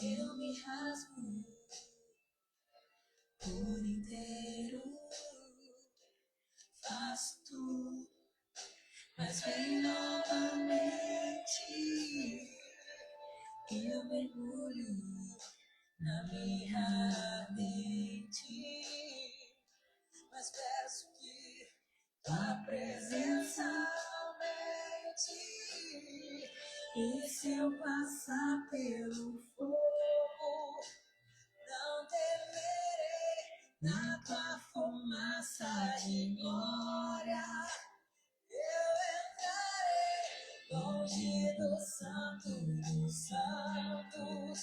Eu me rasgo por inteiro, faço tudo, mas vem novamente. Eu mergulho na minha mente, mas peço que tua presença aumente. E se eu passar pelo fogo, não temerei, na tua fumaça de glória eu entrarei, longe do santo dos santos,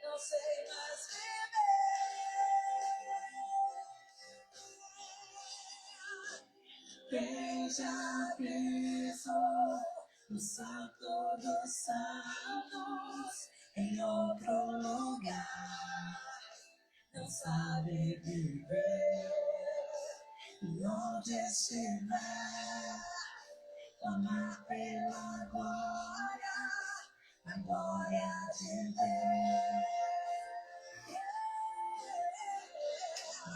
não sei mais viver. Quem já pisou no santo dos santos, em outro lugar, não sabe viver. E onde estiver, clamar pela glória, a glória de Deus.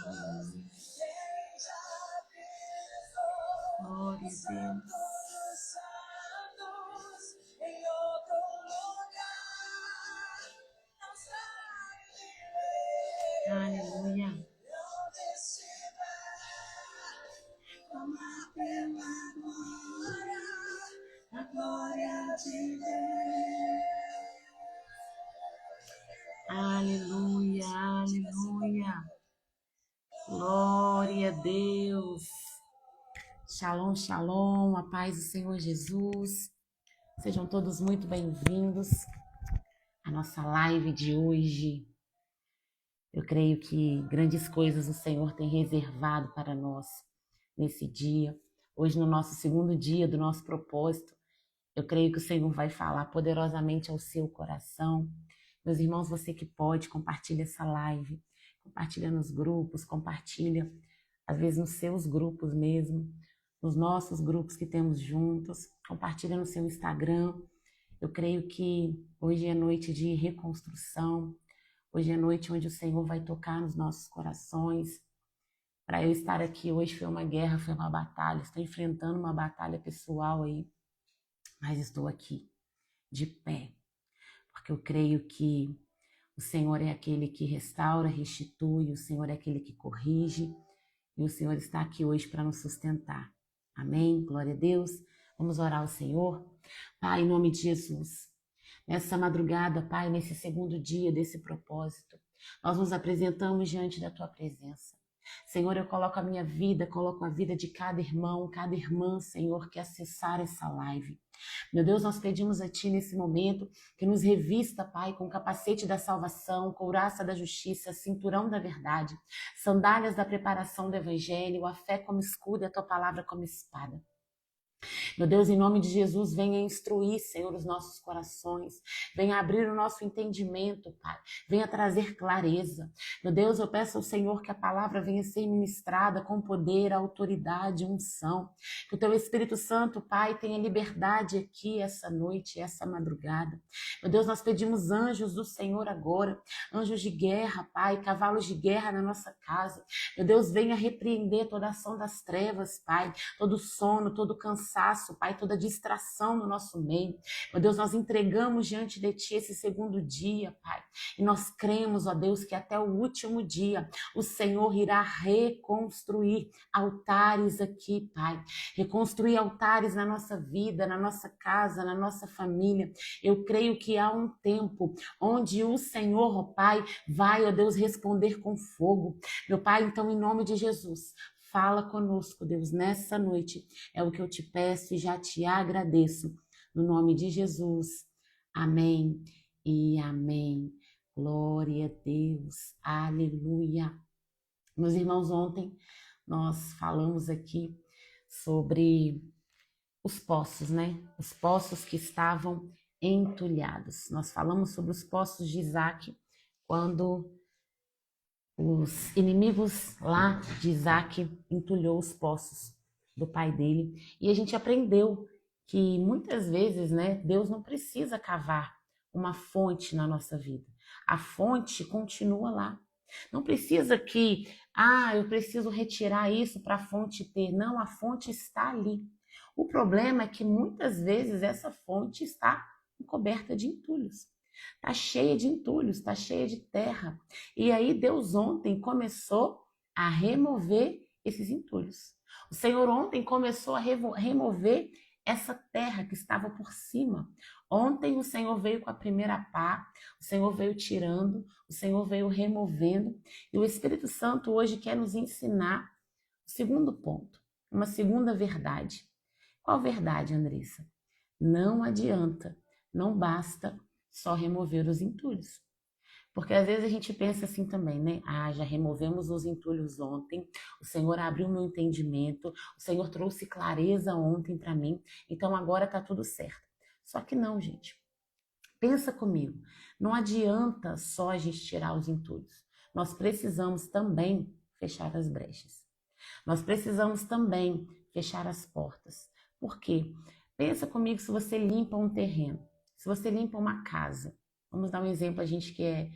Quem já pisou no santo dos santos, em outro lugar, não sabe viver. Aleluia. Clamar pela glória, a glória de Deus. Aleluia, aleluia. Glória a Deus. Shalom, shalom, a paz do Senhor Jesus. Sejam todos muito bem-vindos à nossa live de hoje. Eu creio que grandes coisas o Senhor tem reservado para nós nesse dia. Hoje, no nosso segundo dia do nosso propósito, eu creio que o Senhor vai falar poderosamente ao seu coração. Meus irmãos, você que pode, compartilha essa live, compartilha nos grupos, compartilha, às vezes nos seus grupos mesmo, nos nossos grupos que temos juntos, compartilha no seu Instagram. Eu creio que hoje é noite de reconstrução, hoje é noite onde o Senhor vai tocar nos nossos corações. Para eu estar aqui hoje foi uma guerra, foi uma batalha, estou enfrentando uma batalha pessoal aí, mas estou aqui, de pé, porque eu creio que o Senhor é aquele que restaura, restitui, o Senhor é aquele que corrige, e o Senhor está aqui hoje para nos sustentar. Amém? Glória a Deus. Vamos orar ao Senhor. Pai, em nome de Jesus, nessa madrugada, Pai, nesse segundo dia desse propósito, nós nos apresentamos diante da Tua presença. Senhor, eu coloco a minha vida, coloco a vida de cada irmão, cada irmã, Senhor, que acessar essa live. Meu Deus, nós pedimos a Ti nesse momento que nos revista, Pai, com o capacete da salvação, couraça da justiça, cinturão da verdade, sandálias da preparação do Evangelho, a fé como escudo e a Tua palavra como espada. Meu Deus, em nome de Jesus, venha instruir, Senhor, os nossos corações. Venha abrir o nosso entendimento, Pai. Venha trazer clareza. Meu Deus, eu peço ao Senhor que a palavra venha ser ministrada com poder, autoridade, unção. Que o Teu Espírito Santo, Pai, tenha liberdade aqui essa noite, essa madrugada. Meu Deus, nós pedimos anjos do Senhor agora. Anjos de guerra, Pai, cavalos de guerra na nossa casa. Meu Deus, venha repreender toda ação das trevas, Pai. Todo sono, todo cansaço, Pai, toda distração no nosso meio. Meu Deus, nós entregamos diante de Ti esse segundo dia, Pai. E nós cremos, ó Deus, que até o último dia o Senhor irá reconstruir altares aqui, Pai. Reconstruir altares na nossa vida, na nossa casa, na nossa família. Eu creio que há um tempo onde o Senhor, ó Pai, vai, ó Deus, responder com fogo. Meu Pai, então, em nome de Jesus, fala conosco, Deus, nessa noite. É o que eu te peço e já te agradeço. No nome de Jesus. Amém e amém. Glória a Deus. Aleluia. Meus irmãos, ontem nós falamos aqui sobre os poços, né? Os poços que estavam entulhados. Nós falamos sobre os poços de Isaac, quando os inimigos lá de Isaac entulhou os poços. do pai dele. E a gente aprendeu que muitas vezes, né, Deus não precisa cavar uma fonte na nossa vida. A fonte continua lá. Não precisa que, eu preciso retirar isso para a fonte ter. Não, a fonte está ali. O problema é que muitas vezes essa fonte está coberta de entulhos. Está cheia de entulhos, está cheia de terra. E aí Deus ontem começou a remover esses entulhos. O Senhor ontem começou a remover essa terra que estava por cima. Ontem o Senhor veio com a primeira pá, o Senhor veio tirando, o Senhor veio removendo. E o Espírito Santo hoje quer nos ensinar o segundo ponto, uma segunda verdade. Qual verdade, Andressa? Não adianta, não basta só remover os entulhos. Porque às vezes a gente pensa assim também, né? Já removemos os entulhos ontem, o Senhor abriu meu entendimento, o Senhor trouxe clareza ontem para mim, então agora tá tudo certo. Só que não, gente. Pensa comigo, não adianta só a gente tirar os entulhos. Nós precisamos também fechar as brechas. Nós precisamos também fechar as portas. Por quê? Pensa comigo se você limpa um terreno, se você limpa uma casa. Vamos dar um exemplo, a gente que é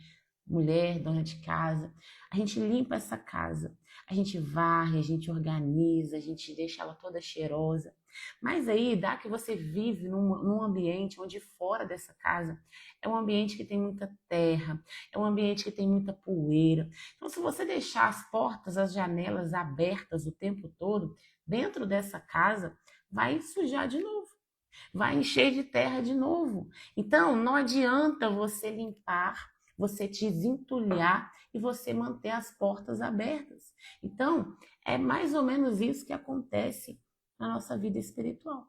mulher, dona de casa. A gente limpa essa casa, a gente varre, a gente organiza, a gente deixa ela toda cheirosa. Mas aí dá que você vive num ambiente onde fora dessa casa é um ambiente que tem muita terra, é um ambiente que tem muita poeira. Então, se você deixar as portas, as janelas abertas o tempo todo, dentro dessa casa, vai sujar de novo. Vai encher de terra de novo. Então, não adianta você limpar, você desentulhar e você manter as portas abertas. Então, é mais ou menos isso que acontece na nossa vida espiritual.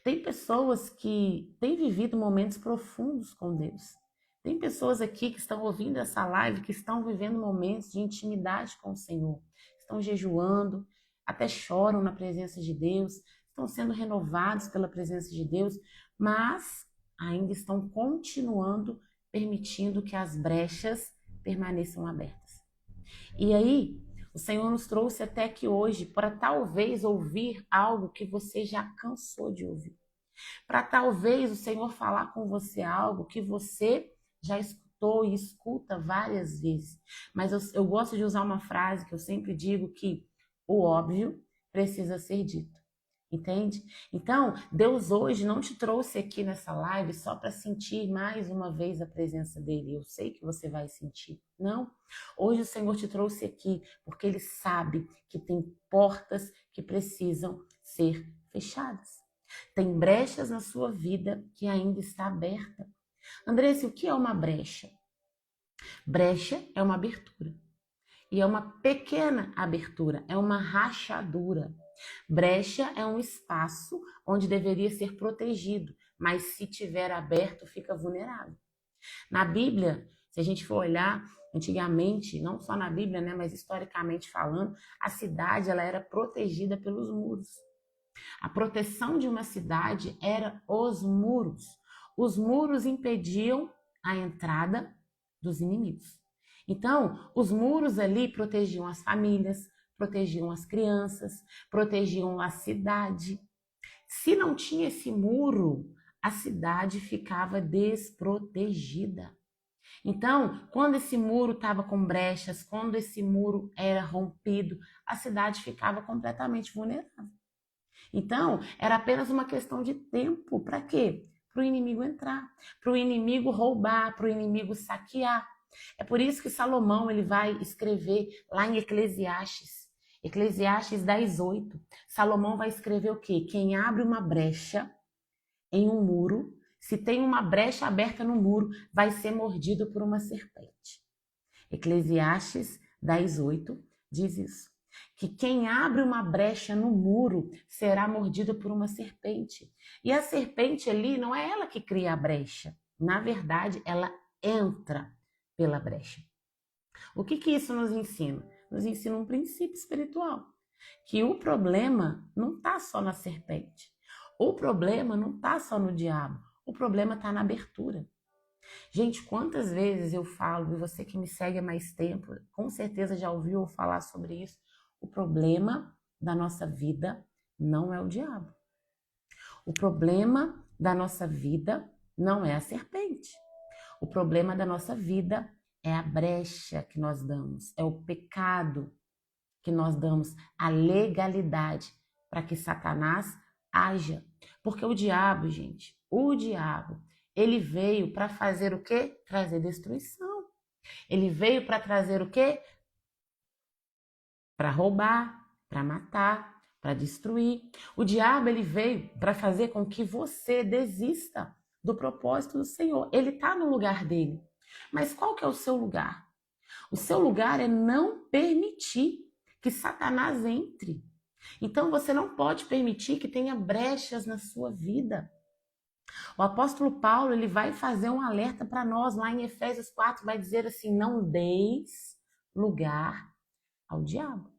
Tem pessoas que têm vivido momentos profundos com Deus. Tem pessoas aqui que estão ouvindo essa live, que estão vivendo momentos de intimidade com o Senhor. Estão jejuando, até choram na presença de Deus, estão sendo renovados pela presença de Deus, mas ainda estão continuando permitindo que as brechas permaneçam abertas. E aí, o Senhor nos trouxe até aqui hoje para talvez ouvir algo que você já cansou de ouvir. Para talvez o Senhor falar com você algo que você já escutou e escuta várias vezes. Mas eu gosto de usar uma frase que eu sempre digo que o óbvio precisa ser dito. Entende? Então, Deus hoje não te trouxe aqui nessa live só para sentir mais uma vez a presença dele. Eu sei que você vai sentir. Não. Hoje o Senhor te trouxe aqui porque ele sabe que tem portas que precisam ser fechadas. Tem brechas na sua vida que ainda está aberta. Andressa, o que é uma brecha? Brecha é uma abertura. E é uma pequena abertura, é uma rachadura. Brecha é um espaço onde deveria ser protegido, mas se tiver aberto, fica vulnerável. Na Bíblia, se a gente for olhar, antigamente, não só na Bíblia, né, mas historicamente falando, a cidade ela era protegida pelos muros. A proteção de uma cidade era os muros. Os muros impediam a entrada dos inimigos. Então, os muros ali protegiam as famílias, protegiam as crianças, protegiam a cidade. Se não tinha esse muro, a cidade ficava desprotegida. Então, quando esse muro estava com brechas, quando esse muro era rompido, a cidade ficava completamente vulnerável. Então, era apenas uma questão de tempo. Para quê? Para o inimigo entrar, para o inimigo roubar, para o inimigo saquear. É por isso que Salomão ele vai escrever lá em Eclesiastes 10:8. Salomão vai escrever o quê? Quem abre uma brecha em um muro, se tem uma brecha aberta no muro, vai ser mordido por uma serpente. Eclesiastes 10:8 diz isso. Que quem abre uma brecha no muro será mordido por uma serpente. E a serpente ali não é ela que cria a brecha. Na verdade, ela entra pela brecha. O que isso nos ensina? Nos ensina um princípio espiritual. Que o problema não está só na serpente. O problema não está só no diabo. O problema está na abertura. Gente, quantas vezes eu falo, e você que me segue há mais tempo, com certeza já ouviu eu falar sobre isso, o problema da nossa vida não é o diabo. O problema da nossa vida não é a serpente. O problema da nossa vida é a brecha que nós damos, é o pecado que nós damos, a legalidade para que Satanás haja. Porque o diabo, gente, ele veio para fazer o quê? Trazer destruição. Ele veio para trazer o quê? Para roubar, para matar, para destruir. O diabo, ele veio para fazer com que você desista do propósito do Senhor. Ele está no lugar dele. Mas qual que é o seu lugar? O seu lugar é não permitir que Satanás entre. Então você não pode permitir que tenha brechas na sua vida. O apóstolo Paulo, ele vai fazer um alerta para nós lá em Efésios 4, vai dizer assim: não deis lugar ao diabo.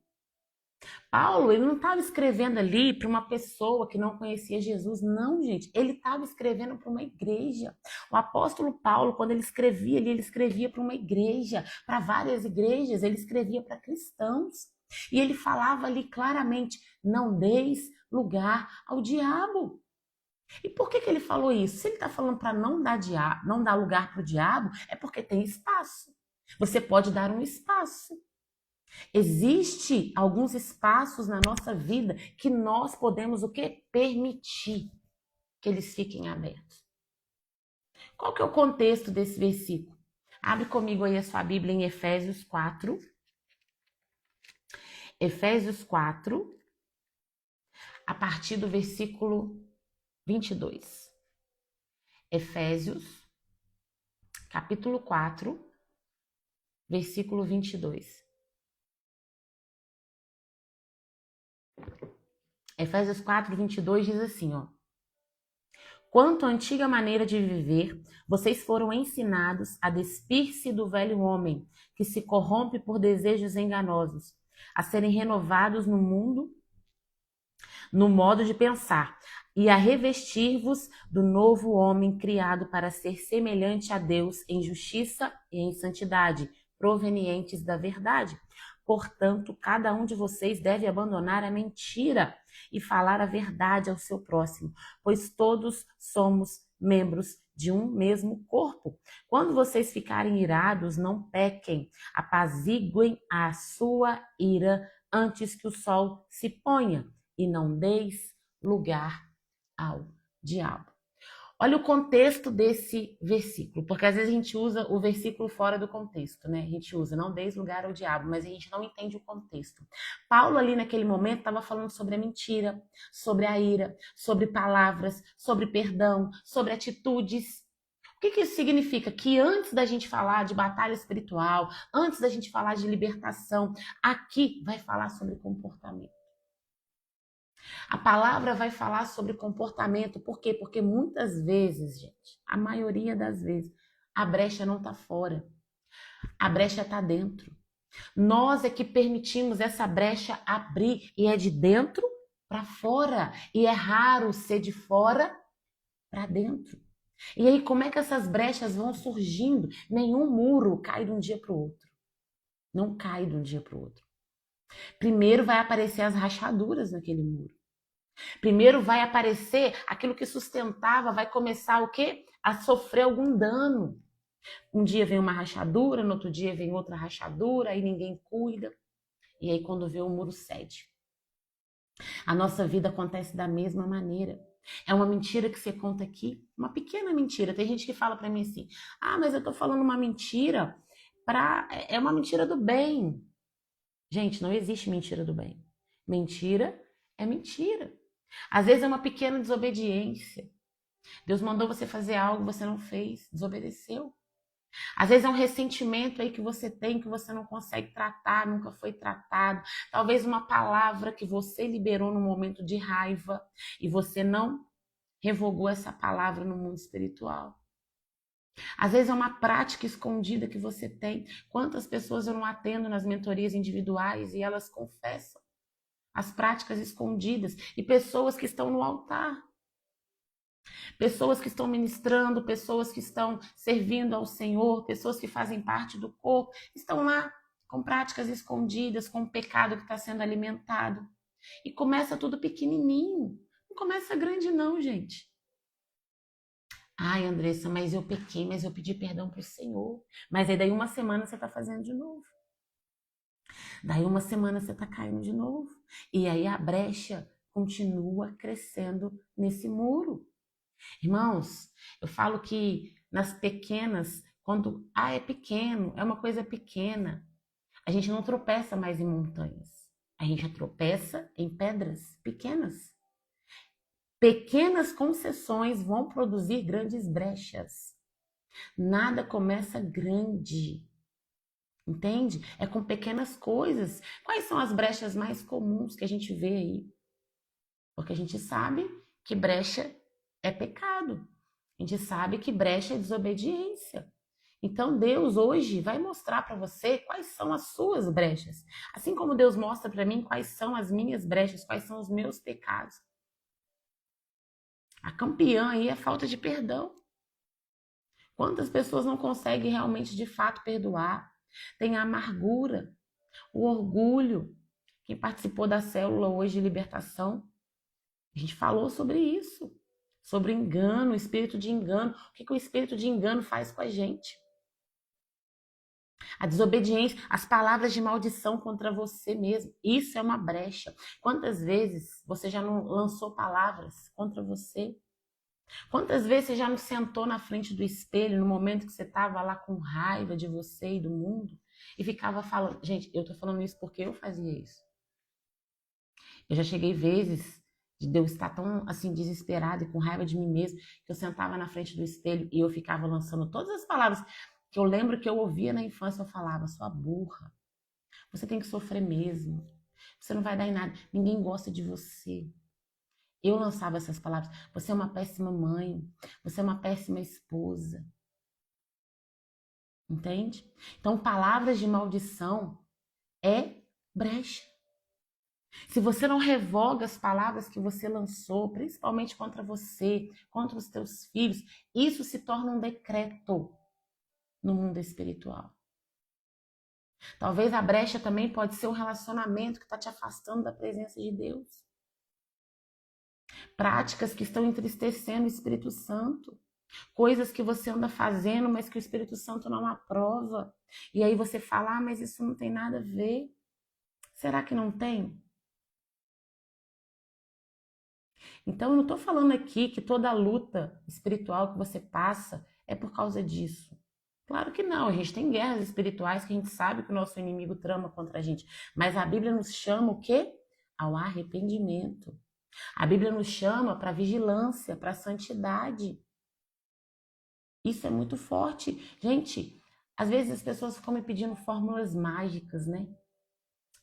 Paulo, ele não estava escrevendo ali para uma pessoa que não conhecia Jesus, não, gente. Ele estava escrevendo para uma igreja. O apóstolo Paulo, quando ele escrevia ali, ele escrevia para uma igreja, para várias igrejas, ele escrevia para cristãos. E ele falava ali claramente: não deis lugar ao diabo. E por que ele falou isso? Se ele está falando para não dar lugar para o diabo, é porque tem espaço. Você pode dar um espaço. Existe alguns espaços na nossa vida que nós podemos o quê? Permitir que eles fiquem abertos. Qual que é o contexto desse versículo? Abre comigo aí a sua Bíblia em Efésios 4. Efésios 4, a partir do versículo 22. Efésios, capítulo 4, versículo 22. Efésios 4, 22 diz assim, ó. Quanto à antiga maneira de viver, vocês foram ensinados a despir-se do velho homem, que se corrompe por desejos enganosos, a serem renovados no modo de pensar, e a revestir-vos do novo homem criado para ser semelhante a Deus em justiça e em santidade, provenientes da verdade. Portanto, cada um de vocês deve abandonar a mentira e falar a verdade ao seu próximo, pois todos somos membros de um mesmo corpo. Quando vocês ficarem irados, não pequem, apaziguem a sua ira antes que o sol se ponha, e não deis lugar ao diabo. Olha o contexto desse versículo, porque às vezes a gente usa o versículo fora do contexto, né? A gente usa, não deis lugar ao diabo, mas a gente não entende o contexto. Paulo ali naquele momento estava falando sobre a mentira, sobre a ira, sobre palavras, sobre perdão, sobre atitudes. O que isso significa? Que antes da gente falar de batalha espiritual, antes da gente falar de libertação, aqui vai falar sobre comportamento. A palavra vai falar sobre comportamento. Por quê? Porque muitas vezes, gente, a maioria das vezes, a brecha não está fora. A brecha está dentro. Nós é que permitimos essa brecha abrir. E é de dentro para fora. E é raro ser de fora para dentro. E aí, como é que essas brechas vão surgindo? Nenhum muro cai de um dia para o outro. Não cai de um dia para o outro. Primeiro vai aparecer as rachaduras naquele muro. Primeiro vai aparecer aquilo que sustentava, vai começar o quê? A sofrer algum dano. Um dia vem uma rachadura, no outro dia vem outra rachadura, aí ninguém cuida. E aí quando vê o muro cede. A nossa vida acontece da mesma maneira. É uma mentira que você conta aqui, uma pequena mentira. Tem gente que fala pra mim assim, mas eu tô falando uma mentira é uma mentira do bem. Gente, não existe mentira do bem. Mentira é mentira. Às vezes é uma pequena desobediência. Deus mandou você fazer algo, você não fez, desobedeceu. Às vezes é um ressentimento aí que você tem, que você não consegue tratar, nunca foi tratado. Talvez uma palavra que você liberou num momento de raiva e você não revogou essa palavra no mundo espiritual. Às vezes é uma prática escondida que você tem. Quantas pessoas eu não atendo nas mentorias individuais e elas confessam as práticas escondidas, e pessoas que estão no altar, pessoas que estão ministrando, pessoas que estão servindo ao Senhor, pessoas que fazem parte do corpo, estão lá com práticas escondidas, com o pecado que está sendo alimentado. E começa tudo pequenininho. Não começa grande não, gente. Ai, Andressa, mas eu pequei, mas eu pedi perdão pro Senhor. Mas aí daí uma semana você tá fazendo de novo. Daí uma semana você tá caindo de novo. E aí a brecha continua crescendo nesse muro. Irmãos, eu falo que nas pequenas, quando é pequeno, é uma coisa pequena, a gente não tropeça mais em montanhas. A gente tropeça em pedras pequenas. Pequenas concessões vão produzir grandes brechas. Nada começa grande. Entende? É com pequenas coisas. Quais são as brechas mais comuns que a gente vê aí? Porque a gente sabe que brecha é pecado. A gente sabe que brecha é desobediência. Então Deus hoje vai mostrar para você quais são as suas brechas. Assim como Deus mostra para mim quais são as minhas brechas, quais são os meus pecados. A campeã aí é falta de perdão. Quantas pessoas não conseguem realmente de fato perdoar? Tem a amargura, o orgulho. Quem participou da célula hoje de libertação, a gente falou sobre isso. Sobre engano, o espírito de engano. O que o espírito de engano faz com a gente? A desobediência, as palavras de maldição contra você mesmo. Isso é uma brecha. Quantas vezes você já não lançou palavras contra você? Quantas vezes você já não sentou na frente do espelho no momento que você estava lá com raiva de você e do mundo e ficava falando, gente, eu tô falando isso porque eu fazia isso. Eu já cheguei vezes de eu estar tão assim desesperada e com raiva de mim mesma que eu sentava na frente do espelho e eu ficava lançando todas as palavras que eu lembro que eu ouvia na infância. Eu falava, sua burra, você tem que sofrer mesmo, você não vai dar em nada, ninguém gosta de você. Eu lançava essas palavras. Você é uma péssima mãe. Você é uma péssima esposa. Entende? Então, palavras de maldição é brecha. Se você não revoga as palavras que você lançou, principalmente contra você, contra os teus filhos, isso se torna um decreto no mundo espiritual. Talvez a brecha também pode ser um relacionamento que está te afastando da presença de Deus. Práticas que estão entristecendo o Espírito Santo. Coisas que você anda fazendo, mas que o Espírito Santo não aprova. E aí você fala, mas isso não tem nada a ver. Será que não tem? Então eu não estou falando aqui que toda luta espiritual que você passa é por causa disso. Claro que não, a gente tem guerras espirituais que a gente sabe que o nosso inimigo trama contra a gente. Mas a Bíblia nos chama o quê? Ao arrependimento. A Bíblia nos chama para vigilância, para santidade. Isso é muito forte. Gente, às vezes as pessoas ficam me pedindo fórmulas mágicas, né?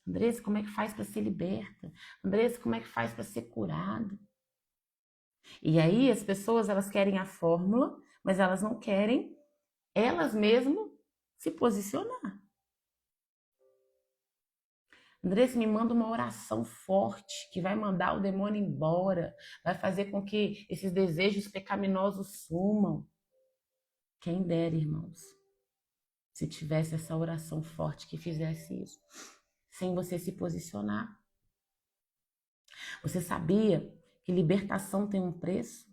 Andressa, como é que faz para ser liberta? Andressa, como é que faz para ser curado? E aí as pessoas, elas querem a fórmula, mas elas não querem elas mesmas se posicionar. Andressa, me manda uma oração forte que vai mandar o demônio embora, vai fazer com que esses desejos pecaminosos sumam. Quem dera, irmãos, se tivesse essa oração forte que fizesse isso, sem você se posicionar. Você sabia que libertação tem um preço?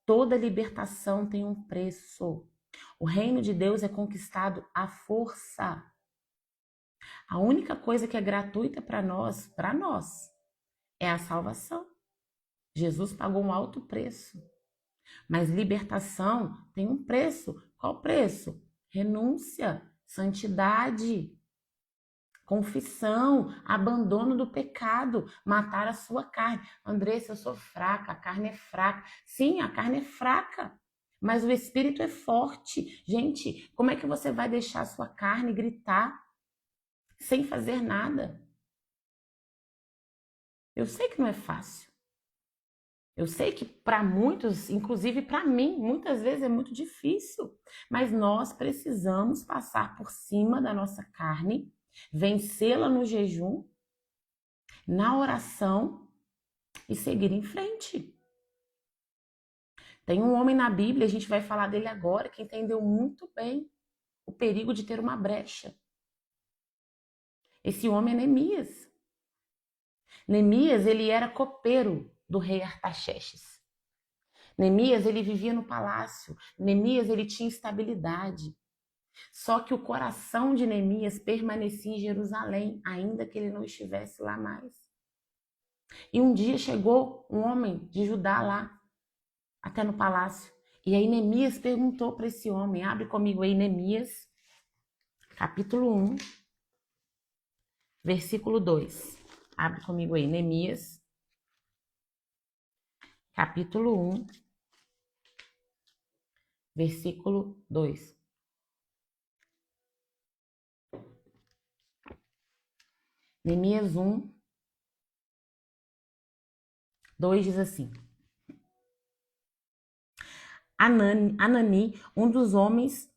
Toda libertação tem um preço. O reino de Deus é conquistado à força. A única coisa que é gratuita para nós, é a salvação. Jesus pagou um alto preço. Mas libertação tem um preço. Qual preço? Renúncia, santidade, confissão, abandono do pecado, matar a sua carne. Andressa, eu sou fraca, a carne é fraca. Sim, a carne é fraca, mas o espírito é forte. Gente, como é que você vai deixar a sua carne gritar sem fazer nada? Eu sei que não é fácil. Eu sei que para muitos, inclusive para mim, muitas vezes é muito difícil. Mas nós precisamos passar por cima da nossa carne, vencê-la no jejum, na oração e seguir em frente. Tem um homem na Bíblia, a gente vai falar dele agora, que entendeu muito bem o perigo de ter uma brecha. Esse homem é Neemias. Neemias, ele era copeiro do rei Artaxerxes. Neemias, ele vivia no palácio. Neemias, ele tinha estabilidade. Só que o coração de Neemias permanecia em Jerusalém, ainda que ele não estivesse lá mais. E um dia chegou um homem de Judá lá, até no palácio. E aí Neemias perguntou para esse homem, abre comigo aí Neemias, capítulo 1, versículo 2. Abre comigo aí, Neemias, capítulo 1, versículo 2. Neemias 1, 2 diz assim: Anani, um dos homens,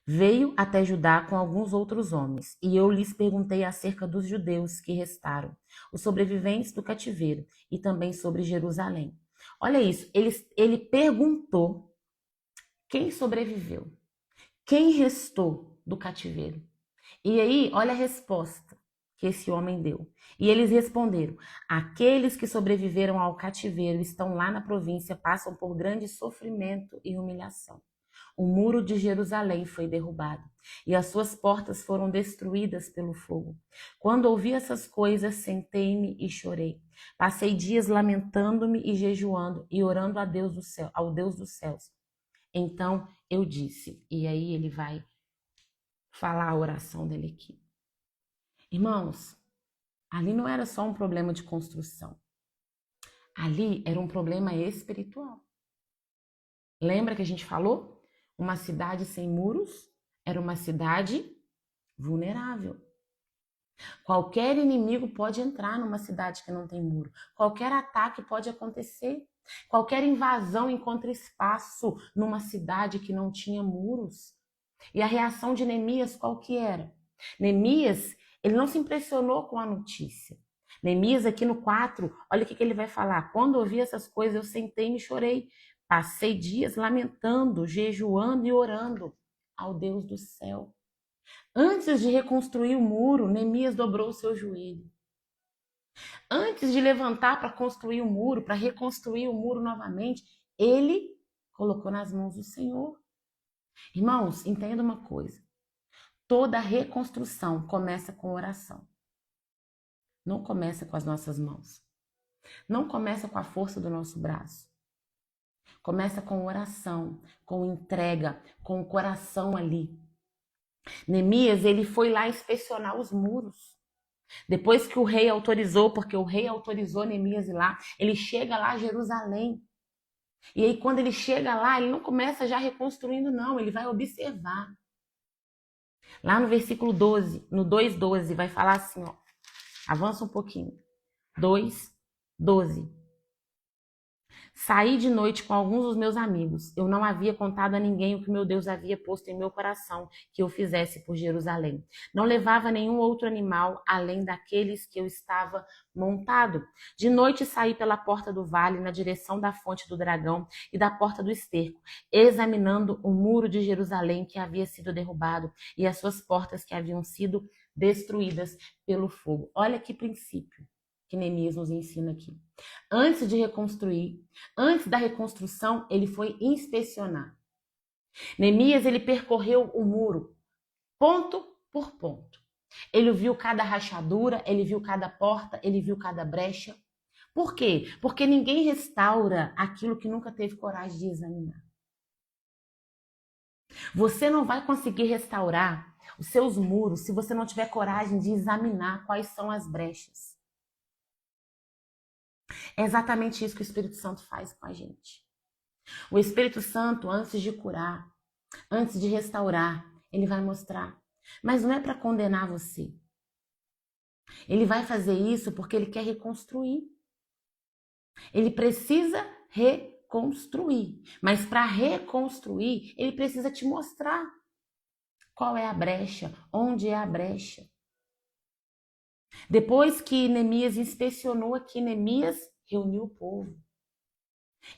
veio até Judá com alguns outros homens, e eu lhes perguntei acerca dos judeus que restaram, os sobreviventes do cativeiro, e também sobre Jerusalém. Olha isso, ele perguntou quem sobreviveu, quem restou do cativeiro. E aí, olha a resposta que esse homem deu. E eles responderam: aqueles que sobreviveram ao cativeiro estão lá na província, passam por grande sofrimento e humilhação. O muro de Jerusalém foi derrubado e as suas portas foram destruídas pelo fogo. Quando ouvi essas coisas, sentei-me e chorei. Passei dias lamentando-me e jejuando e orando a Deus do céu, ao Deus dos céus. Então eu disse, e aí ele vai falar a oração dele aqui. Irmãos, ali não era só um problema de construção. Ali era um problema espiritual. Lembra que a gente falou? Uma cidade sem muros era uma cidade vulnerável. Qualquer inimigo pode entrar numa cidade que não tem muro. Qualquer ataque pode acontecer. Qualquer invasão encontra espaço numa cidade que não tinha muros. E a reação de Neemias qual que era? Neemias, ele não se impressionou com a notícia. Neemias aqui no 4, olha o que ele vai falar. Quando ouvi essas coisas, eu sentei e me chorei. Passei dias lamentando, jejuando e orando ao Deus do céu. Antes de reconstruir o muro, Neemias dobrou o seu joelho. Antes de levantar para construir o muro, para reconstruir o muro novamente, ele colocou nas mãos do Senhor. Irmãos, entenda uma coisa. Toda reconstrução começa com oração. Não começa com as nossas mãos. Não começa com a força do nosso braço. Começa com oração, com entrega, com o coração ali. Neemias, ele foi lá inspecionar os muros. Depois que o rei autorizou, porque o rei autorizou Neemias ir lá, ele chega lá a Jerusalém. E aí quando ele chega lá, ele não começa já reconstruindo não, ele vai observar. Lá no versículo 12, no 2:12, vai falar assim, ó. Avança um pouquinho. 2:12. Saí de noite com alguns dos meus amigos. Eu não havia contado a ninguém o que meu Deus havia posto em meu coração que eu fizesse por Jerusalém. Não levava nenhum outro animal além daqueles que eu estava montado. De noite saí pela porta do vale na direção da fonte do dragão e da porta do esterco, examinando o muro de Jerusalém que havia sido derrubado e as suas portas que haviam sido destruídas pelo fogo. Olha que princípio que Neemias nos ensina aqui. Antes de reconstruir, antes da reconstrução, ele foi inspecionar. Neemias, ele percorreu o muro, ponto por ponto. Ele viu cada rachadura, ele viu cada porta, ele viu cada brecha. Por quê? Porque ninguém restaura aquilo que nunca teve coragem de examinar. Você não vai conseguir restaurar os seus muros se você não tiver coragem de examinar quais são as brechas. É exatamente isso que o Espírito Santo faz com a gente. O Espírito Santo, antes de curar, antes de restaurar, ele vai mostrar. Mas não é para condenar você. Ele vai fazer isso porque ele quer reconstruir. Ele precisa reconstruir. Mas para reconstruir, ele precisa te mostrar qual é a brecha, onde é a brecha. Depois que Neemias inspecionou aqui, Neemias reuniu o povo.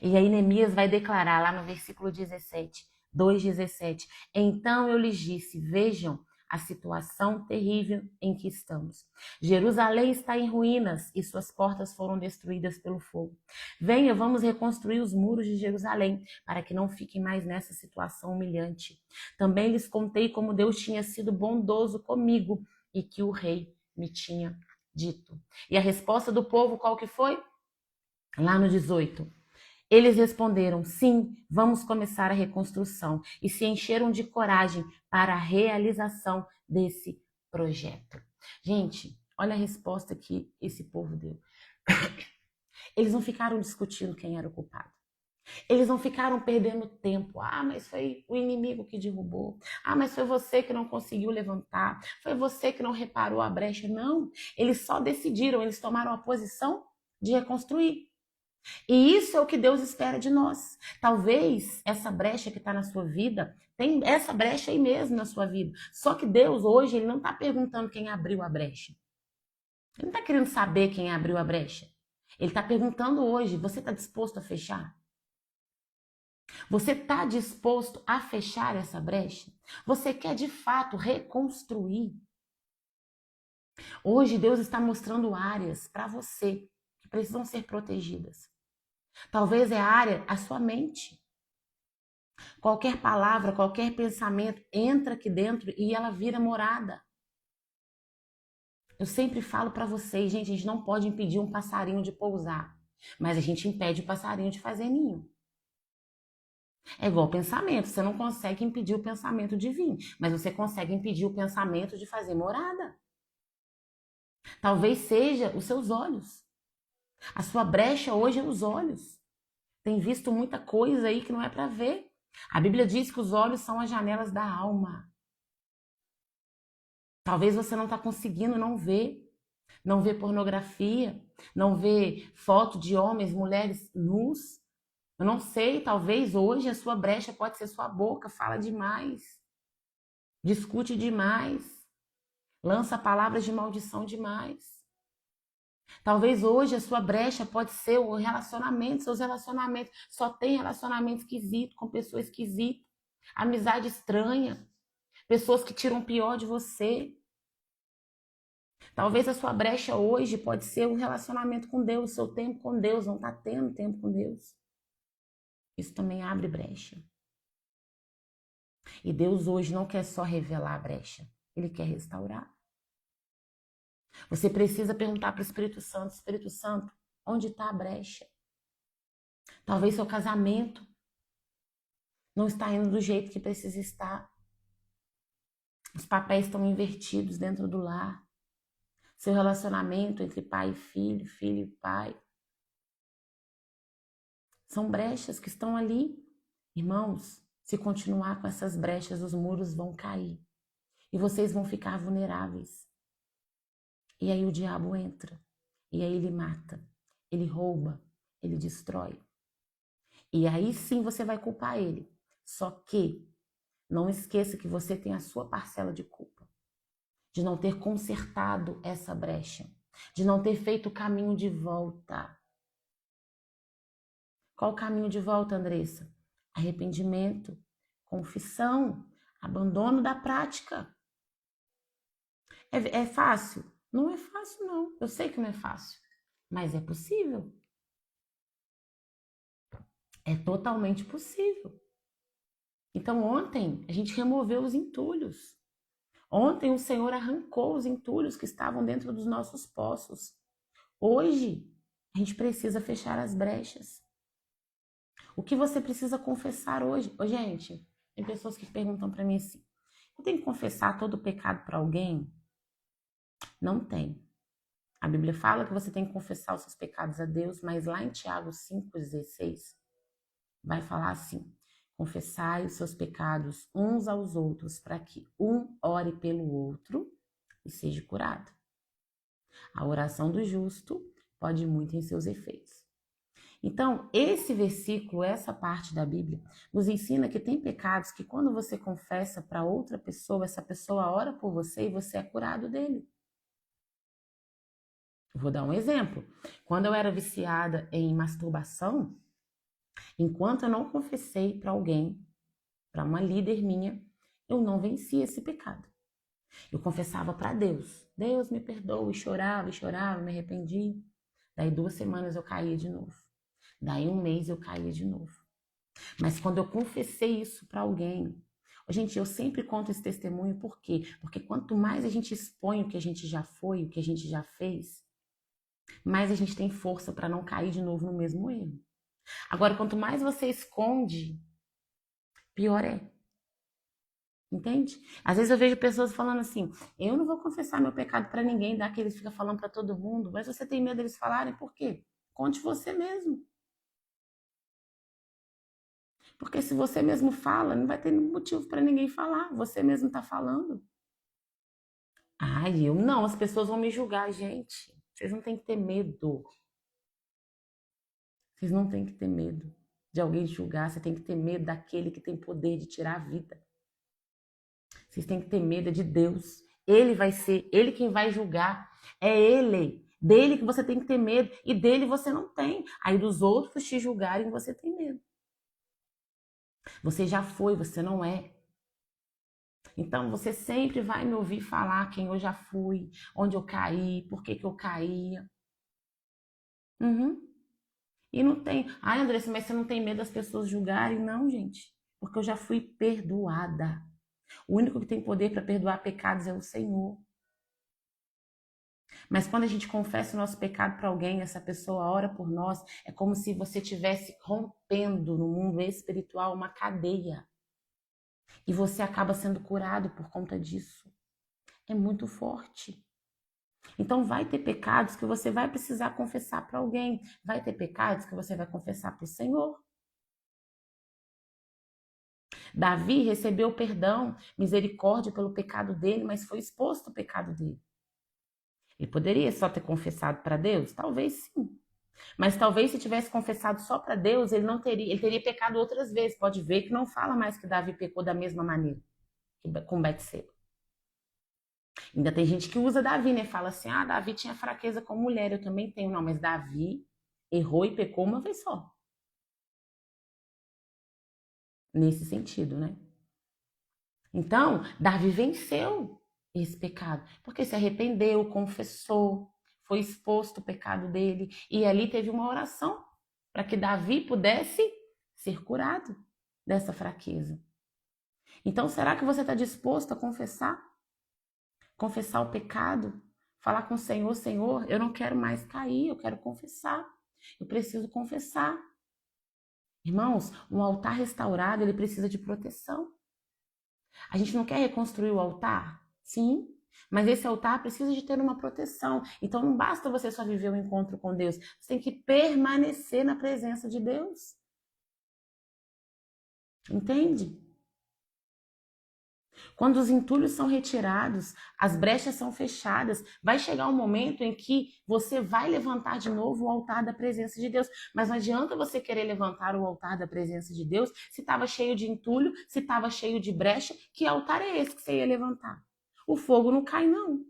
E aí Neemias vai declarar lá no versículo 17, 2:17. Então eu lhes disse, vejam, a situação terrível em que estamos. Jerusalém está em ruínas e suas portas foram destruídas pelo fogo. Venha, vamos reconstruir os muros de Jerusalém, para que não fiquem mais nessa situação humilhante. Também lhes contei como Deus tinha sido bondoso comigo e que o rei me tinha dito. E a resposta do povo qual que foi? Lá no 18. Eles responderam, sim, vamos começar a reconstrução, e se encheram de coragem para a realização desse projeto. Gente, olha a resposta que esse povo deu. Eles não ficaram discutindo quem era o culpado. Eles não ficaram perdendo tempo. Ah, mas foi o inimigo que derrubou. Ah, mas foi você que não conseguiu levantar. Foi você que não reparou a brecha. Não, eles só decidiram, eles tomaram a posição de reconstruir. E isso é o que Deus espera de nós. Talvez essa brecha que está na sua vida, tem essa brecha aí mesmo na sua vida. Só que Deus hoje, ele não está perguntando quem abriu a brecha. Ele não está querendo saber quem abriu a brecha. Ele está perguntando hoje, você está disposto a fechar? Você está disposto a fechar essa brecha? Você quer de fato reconstruir? Hoje Deus está mostrando áreas para você que precisam ser protegidas. Talvez é a área, a sua mente. Qualquer palavra, qualquer pensamento entra aqui dentro e ela vira morada. Eu sempre falo para vocês, gente, a gente não pode impedir um passarinho de pousar, mas a gente impede o passarinho de fazer ninho. É igual pensamento, você não consegue impedir o pensamento de vir, mas você consegue impedir o pensamento de fazer morada. Talvez seja os seus olhos. A sua brecha hoje é os olhos. Tem visto muita coisa aí que não é para ver. A Bíblia diz que os olhos são as janelas da alma. Talvez você não está conseguindo não ver pornografia, não ver foto de homens, mulheres nus. Eu não sei, talvez hoje a sua brecha pode ser sua boca, fala demais, discute demais, lança palavras de maldição demais. Talvez hoje a sua brecha pode ser o relacionamento, seus relacionamentos. Só tem relacionamento esquisito, com pessoas esquisitas, amizade estranha, pessoas que tiram o pior de você. Talvez a sua brecha hoje pode ser o relacionamento com Deus, o seu tempo com Deus, não está tendo tempo com Deus. Isso também abre brecha. E Deus hoje não quer só revelar a brecha, Ele quer restaurar. Você precisa perguntar para o Espírito Santo, onde está a brecha? Talvez seu casamento não está indo do jeito que precisa estar. Os papéis estão invertidos dentro do lar. Seu relacionamento entre pai e filho, filho e pai. São brechas que estão ali. Irmãos, se continuar com essas brechas, os muros vão cair. E vocês vão ficar vulneráveis. E aí o diabo entra. E aí ele mata. Ele rouba. Ele destrói. E aí sim você vai culpar ele. Só que não esqueça que você tem a sua parcela de culpa. De não ter consertado essa brecha. De não ter feito o caminho de volta. Qual o caminho de volta, Andressa? Arrependimento, confissão, abandono da prática. É fácil? Não é fácil, não. Eu sei que não é fácil, mas é possível. É totalmente possível. Então, ontem, a gente removeu os entulhos. Ontem, o Senhor arrancou os entulhos que estavam dentro dos nossos poços. Hoje, a gente precisa fechar as brechas. O que você precisa confessar hoje? Ô, gente, tem pessoas que perguntam para mim assim, eu tenho que confessar todo o pecado para alguém? Não tem. A Bíblia fala que você tem que confessar os seus pecados a Deus, mas lá em Tiago 5,16 vai falar assim, confessai os seus pecados uns aos outros para que um ore pelo outro e seja curado. A oração do justo pode muito em seus efeitos. Então, esse versículo, essa parte da Bíblia, nos ensina que tem pecados que quando você confessa para outra pessoa, essa pessoa ora por você e você é curado dele. Vou dar um exemplo. Quando eu era viciada em masturbação, enquanto eu não confessei para alguém, para uma líder minha, eu não venci esse pecado. Eu confessava para Deus. Deus me perdoa, e chorava, me arrependi. Daí 2 semanas eu caía de novo. Daí 1 mês eu caía de novo. Mas quando eu confessei isso para alguém, gente, eu sempre conto esse testemunho, por quê? Porque quanto mais a gente expõe o que a gente já foi, o que a gente já fez, mais a gente tem força para não cair de novo no mesmo erro. Agora, quanto mais você esconde, pior é. Entende? Às vezes eu vejo pessoas falando assim: eu não vou confessar meu pecado para ninguém, dá que eles ficam falando para todo mundo, mas você tem medo deles falarem, por quê? Conte você mesmo. Porque se você mesmo fala, não vai ter motivo para ninguém falar, você mesmo está falando. Ai, eu não, as pessoas vão me julgar, gente. Vocês não têm que ter medo. Vocês não têm que ter medo de alguém julgar, você tem que ter medo daquele que tem poder de tirar a vida. Vocês têm que ter medo de Deus. Ele vai ser, ele quem vai julgar. É ele. Dele que você tem que ter medo. E dele você não tem. Aí dos outros te julgarem, você tem medo. Você já foi, você não é. Então você sempre vai me ouvir falar quem eu já fui, onde eu caí, por que eu caía. Uhum. E não tem. Ai, Andressa, mas você não tem medo das pessoas julgarem? Não, gente. Porque eu já fui perdoada. O único que tem poder para perdoar pecados é o Senhor. Mas quando a gente confessa o nosso pecado para alguém, essa pessoa ora por nós, é como se você estivesse rompendo no mundo espiritual uma cadeia. E você acaba sendo curado por conta disso. É muito forte. Então vai ter pecados que você vai precisar confessar para alguém. Vai ter pecados que você vai confessar para o Senhor. Davi recebeu perdão, misericórdia pelo pecado dele, mas foi exposto o pecado dele. Ele poderia só ter confessado para Deus? Talvez sim. Mas talvez se tivesse confessado só para Deus, ele teria pecado outras vezes. Pode ver que não fala mais que Davi pecou da mesma maneira com Betseba. Ainda tem gente que usa Davi, né? Fala assim: "Ah, Davi tinha fraqueza com mulher, eu também tenho". Não, mas Davi errou e pecou uma vez só. Nesse sentido, né? Então, Davi venceu esse pecado, porque se arrependeu, confessou, foi exposto o pecado dele, e ali teve uma oração para que Davi pudesse ser curado dessa fraqueza. Então, será que você está disposto a confessar? Confessar o pecado? Falar com o Senhor: Senhor, eu não quero mais cair, eu quero confessar. Eu preciso confessar. Irmãos, um altar restaurado, ele precisa de proteção. A gente não quer reconstruir o altar? Sim, mas esse altar precisa de ter uma proteção. Então não basta você só viver o encontro com Deus, você tem que permanecer na presença de Deus. Entende? Quando os entulhos são retirados, as brechas são fechadas, vai chegar um momento em que você vai levantar de novo o altar da presença de Deus. Mas não adianta você querer levantar o altar da presença de Deus se estava cheio de entulho, se estava cheio de brecha. Que altar é esse que você ia levantar? O fogo não cai, não.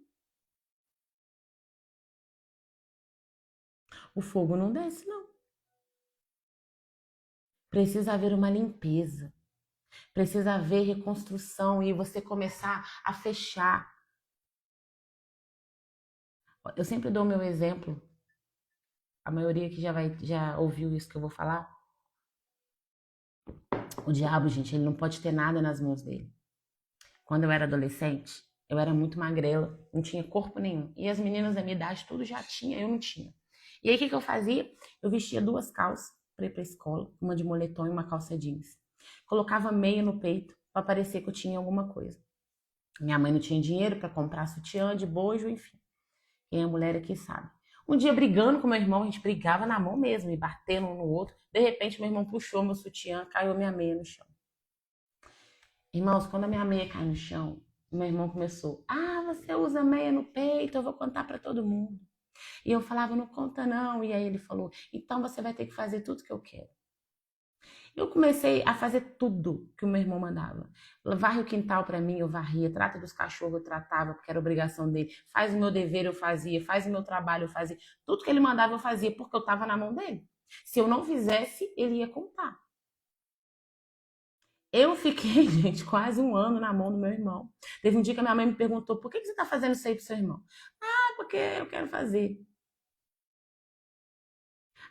O fogo não desce, não. Precisa haver uma limpeza. Precisa haver reconstrução e você começar a fechar. Eu sempre dou o meu exemplo. A maioria que já ouviu isso que eu vou falar. O diabo, gente, ele não pode ter nada nas mãos dele. Quando eu era adolescente, eu era muito magrela, não tinha corpo nenhum. E as meninas da minha idade tudo já tinha, eu não tinha. E aí o que eu fazia? Eu vestia 2 calças para ir para a escola, uma de moletom e uma calça jeans. Colocava meia no peito para parecer que eu tinha alguma coisa. Minha mãe não tinha dinheiro para comprar sutiã de bojo, enfim. Quem é mulher aqui sabe. Um dia brigando com meu irmão, a gente brigava na mão mesmo, e batendo um no outro. De repente, meu irmão puxou meu sutiã, caiu minha meia no chão. Irmãos, quando a minha meia caiu no chão, meu irmão começou: "Ah, você usa meia no peito, eu vou contar para todo mundo". E eu falava: "Não conta não". E aí ele falou: "Então você vai ter que fazer tudo que eu quero". Eu comecei a fazer tudo que o meu irmão mandava. Varre o quintal para mim, eu varria. Trata dos cachorros, eu tratava, porque era obrigação dele. Faz o meu dever, eu fazia. Faz o meu trabalho, eu fazia. Tudo que ele mandava, eu fazia, porque eu estava na mão dele. Se eu não fizesse, ele ia contar. Eu fiquei, gente, quase um ano na mão do meu irmão. Teve um dia que a minha mãe me perguntou, por que você está fazendo isso aí pro seu irmão? Ah, porque eu quero fazer.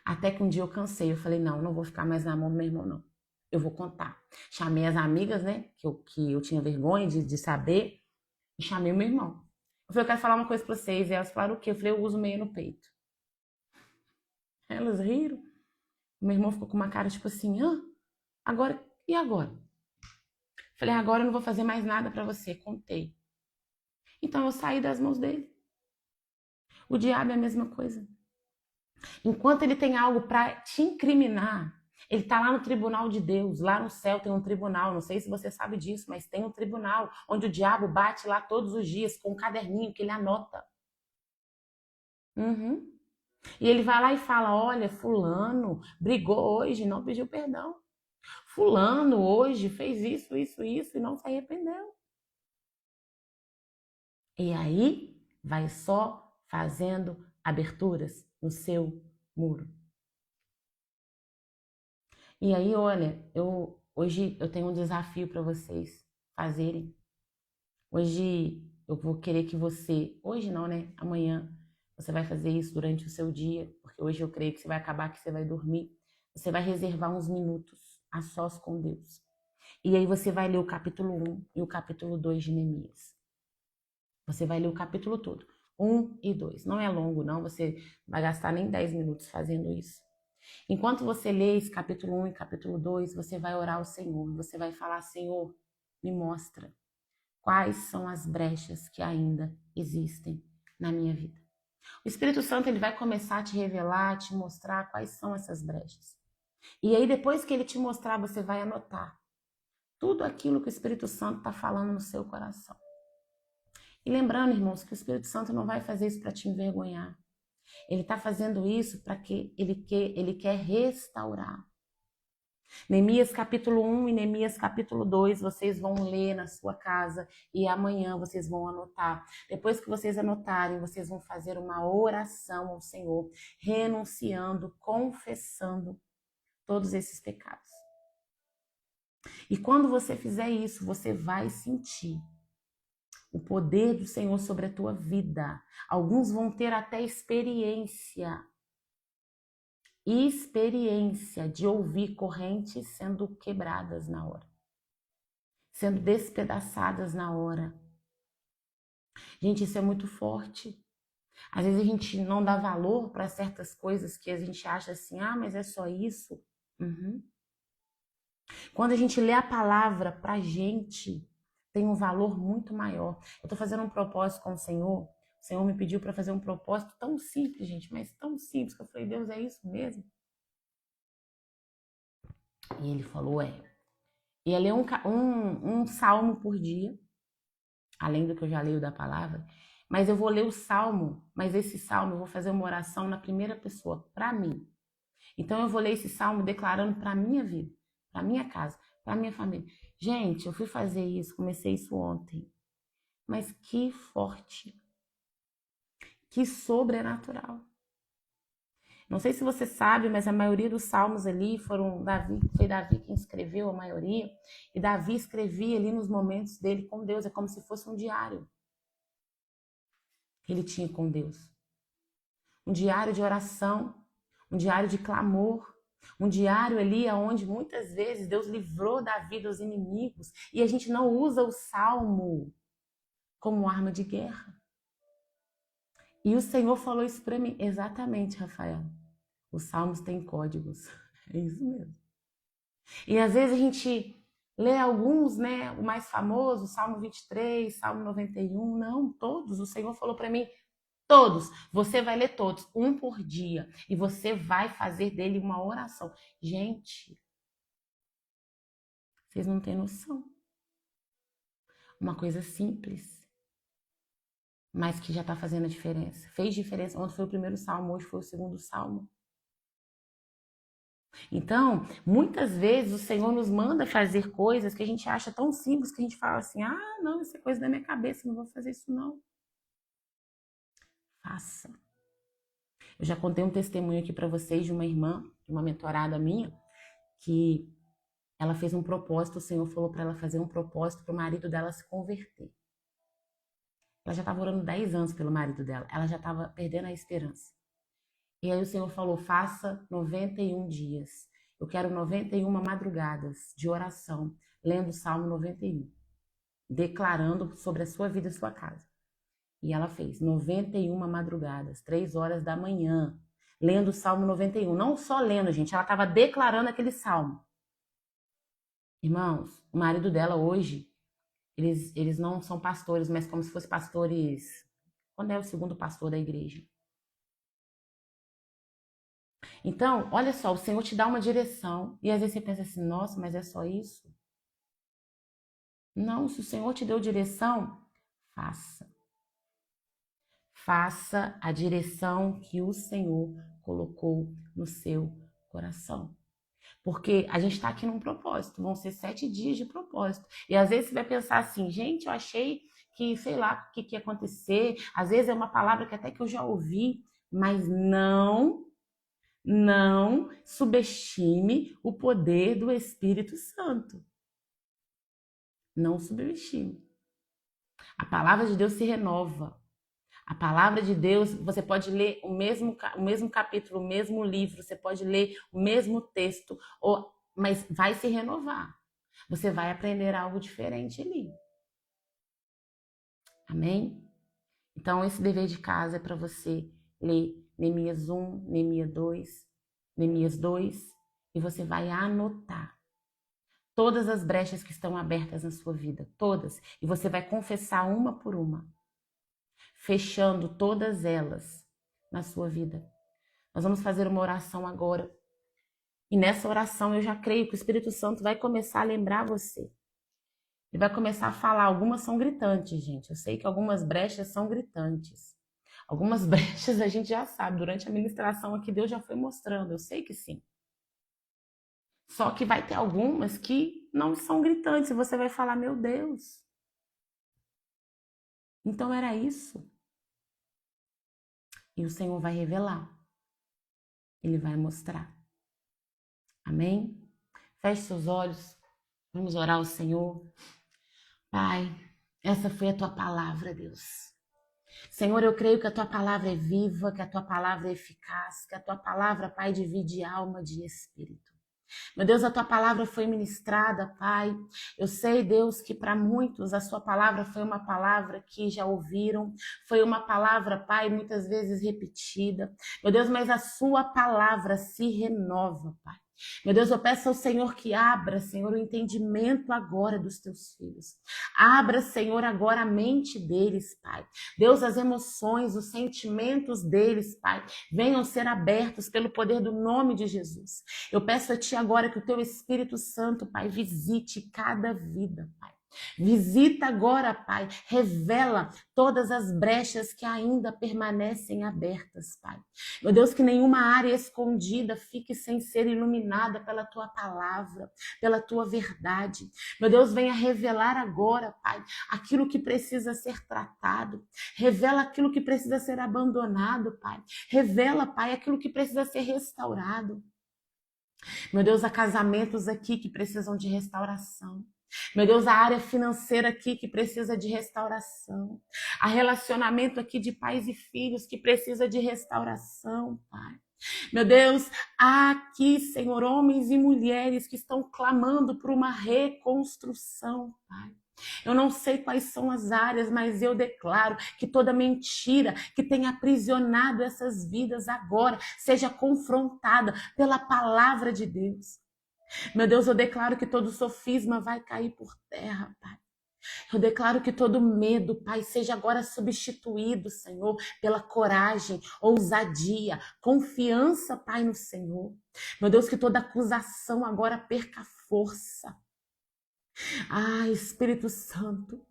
Até que um dia eu cansei, eu falei, não vou ficar mais na mão do meu irmão, não. Eu vou contar. Chamei as amigas, né, que eu tinha vergonha de saber, e chamei o meu irmão. Eu falei, eu quero falar uma coisa pra vocês. E elas falaram o quê? Eu falei, eu uso meia no peito. Elas riram. O meu irmão ficou com uma cara tipo assim, agora, e agora? Falei, agora eu não vou fazer mais nada pra você. Contei. Então eu saí das mãos dele. O diabo é a mesma coisa. Enquanto ele tem algo pra te incriminar, ele tá lá no tribunal de Deus. Lá no céu tem um tribunal. Não sei se você sabe disso, mas tem um tribunal onde o diabo bate lá todos os dias com um caderninho que ele anota. Uhum. E ele vai lá e fala, olha, fulano brigou hoje, não pediu perdão. Fulano hoje fez isso e não se arrependeu. E aí vai só fazendo aberturas no seu muro. E aí, olha, hoje eu tenho um desafio para vocês fazerem. Hoje eu vou querer que você, hoje não, né? Amanhã você vai fazer isso durante o seu dia, porque hoje eu creio que você vai acabar, que você vai dormir. Você vai reservar uns minutos a sós com Deus. E aí você vai ler o capítulo 1 e o capítulo 2 de Neemias. Você vai ler o capítulo todo, 1 e 2. Não é longo, não, você vai gastar nem 10 minutos fazendo isso. Enquanto você lê esse capítulo 1 e capítulo 2, você vai orar ao Senhor. Você vai falar, Senhor, me mostra quais são as brechas que ainda existem na minha vida. O Espírito Santo ele vai começar a te revelar, a te mostrar quais são essas brechas. E aí, depois que ele te mostrar, você vai anotar tudo aquilo que o Espírito Santo está falando no seu coração. E lembrando, irmãos, que o Espírito Santo não vai fazer isso para te envergonhar. Ele está fazendo isso para que ele quer restaurar. Neemias capítulo 1 e Neemias capítulo 2, vocês vão ler na sua casa e amanhã vocês vão anotar. Depois que vocês anotarem, vocês vão fazer uma oração ao Senhor, renunciando, confessando todos esses pecados. E quando você fizer isso, você vai sentir o poder do Senhor sobre a tua vida. Alguns vão ter até experiência de ouvir correntes sendo quebradas na hora, sendo despedaçadas na hora. Gente, isso é muito forte. Às vezes a gente não dá valor para certas coisas que a gente acha assim, mas é só isso. Uhum. Quando a gente lê a palavra pra gente, tem um valor muito maior. Eu tô fazendo um propósito com o Senhor me pediu para fazer um propósito tão simples, gente, mas tão simples, que eu falei, Deus, é isso mesmo? E ele falou, ia ler um salmo por dia, além do que eu já leio da palavra, mas eu vou ler o salmo, mas esse salmo eu vou fazer uma oração na primeira pessoa, para mim. Então eu vou ler esse salmo declarando para minha vida, para minha casa, para minha família. Gente, eu fui fazer isso, comecei isso ontem. Mas que forte, que sobrenatural. Não sei se você sabe, mas a maioria dos salmos ali foi Davi quem escreveu a maioria, e Davi escrevia ali nos momentos dele com Deus, é como se fosse um diário que ele tinha com Deus. Um diário de oração, um diário de clamor, um diário ali onde muitas vezes Deus livrou Davi dos inimigos, e a gente não usa o salmo como arma de guerra. E o Senhor falou isso para mim, exatamente, Rafael. Os salmos têm códigos, é isso mesmo. E às vezes a gente lê alguns, né? O mais famoso, Salmo 23, Salmo 91, não, todos. O Senhor falou para mim, todos. Você vai ler todos, um por dia. E você vai fazer dele uma oração. Gente, vocês não têm noção. Uma coisa simples, mas que já está fazendo a diferença. Fez diferença. Ontem foi o primeiro salmo, hoje foi o segundo salmo. Então, muitas vezes o Senhor nos manda fazer coisas que a gente acha tão simples que a gente fala assim, não, isso é coisa da minha cabeça, não vou fazer isso não. Faça. Eu já contei um testemunho aqui para vocês de uma irmã, de uma mentorada minha, que ela fez um propósito, o Senhor falou para ela fazer um propósito para o marido dela se converter. Ela já estava orando 10 anos pelo marido dela, ela já estava perdendo a esperança. E aí o Senhor falou, faça 91 dias. Eu quero 91 madrugadas de oração, lendo o Salmo 91, declarando sobre a sua vida e sua casa. E ela fez 91 madrugadas, 3 horas da manhã, lendo o Salmo 91. Não só lendo, gente, ela estava declarando aquele salmo. Irmãos, o marido dela hoje, eles não são pastores, mas como se fossem pastores, quando é o segundo pastor da igreja. Então, olha só, o Senhor te dá uma direção e às vezes você pensa assim, nossa, mas é só isso? Não, se o Senhor te deu direção, faça. Faça a direção que o Senhor colocou no seu coração. Porque a gente está aqui num propósito, vão ser 7 dias de propósito. E às vezes você vai pensar assim, gente, eu achei que, sei lá, o que ia acontecer. Às vezes é uma palavra que até que eu já ouvi, mas não subestime o poder do Espírito Santo. Não subestime. A palavra de Deus se renova. A palavra de Deus, você pode ler o mesmo capítulo, o mesmo livro, você pode ler o mesmo texto, mas vai se renovar. Você vai aprender algo diferente ali. Amém? Então, esse dever de casa é para você ler Neemias 1, Neemias 2, e você vai anotar todas as brechas que estão abertas na sua vida, todas, e você vai confessar uma por uma, fechando todas elas na sua vida. Nós vamos fazer uma oração agora. E nessa oração eu já creio que o Espírito Santo vai começar a lembrar você. Ele vai começar a falar. Algumas são gritantes, gente. Eu sei que algumas brechas são gritantes. Algumas brechas a gente já sabe. Durante a ministração aqui, Deus já foi mostrando. Eu sei que sim. Só que vai ter algumas que não são gritantes. E você vai falar, meu Deus. Então era isso. E o Senhor vai revelar. Ele vai mostrar. Amém? Feche seus olhos. Vamos orar ao Senhor. Pai, essa foi a tua palavra, Deus. Senhor, eu creio que a tua palavra é viva, que a tua palavra é eficaz, que a tua palavra, Pai, divide alma de espírito. Meu Deus, a tua palavra foi ministrada, Pai. Eu sei, Deus, que para muitos a sua palavra foi uma palavra que já ouviram, foi uma palavra, Pai, muitas vezes repetida. Meu Deus, mas a sua palavra se renova, Pai. Meu Deus, eu peço ao Senhor que abra, Senhor, o entendimento agora dos teus filhos. Abra, Senhor, agora a mente deles, Pai. Deus, as emoções, os sentimentos deles, Pai, venham ser abertos pelo poder do nome de Jesus. Eu peço a Ti agora que o Teu Espírito Santo, Pai, visite cada vida, Pai. Visita agora, Pai, revela todas as brechas que ainda permanecem abertas, Pai. Meu Deus, que nenhuma área escondida fique sem ser iluminada pela Tua palavra, pela Tua verdade. Meu Deus, venha revelar agora, Pai, aquilo que precisa ser tratado. Revela aquilo que precisa ser abandonado, Pai. Revela, Pai, aquilo que precisa ser restaurado. Meu Deus, há casamentos aqui que precisam de restauração. Meu Deus, a área financeira aqui que precisa de restauração. Há relacionamento aqui de pais e filhos que precisa de restauração, Pai. Meu Deus, há aqui, Senhor, homens e mulheres que estão clamando por uma reconstrução, Pai. Eu não sei quais são as áreas, mas eu declaro que toda mentira que tenha aprisionado essas vidas agora seja confrontada pela palavra de Deus. Meu Deus, eu declaro que todo sofisma vai cair por terra, Pai. Eu declaro que todo medo, Pai, seja agora substituído, Senhor, pela coragem, ousadia, confiança, Pai, no Senhor. Meu Deus, que toda acusação agora perca força. Ah, Espírito Santo,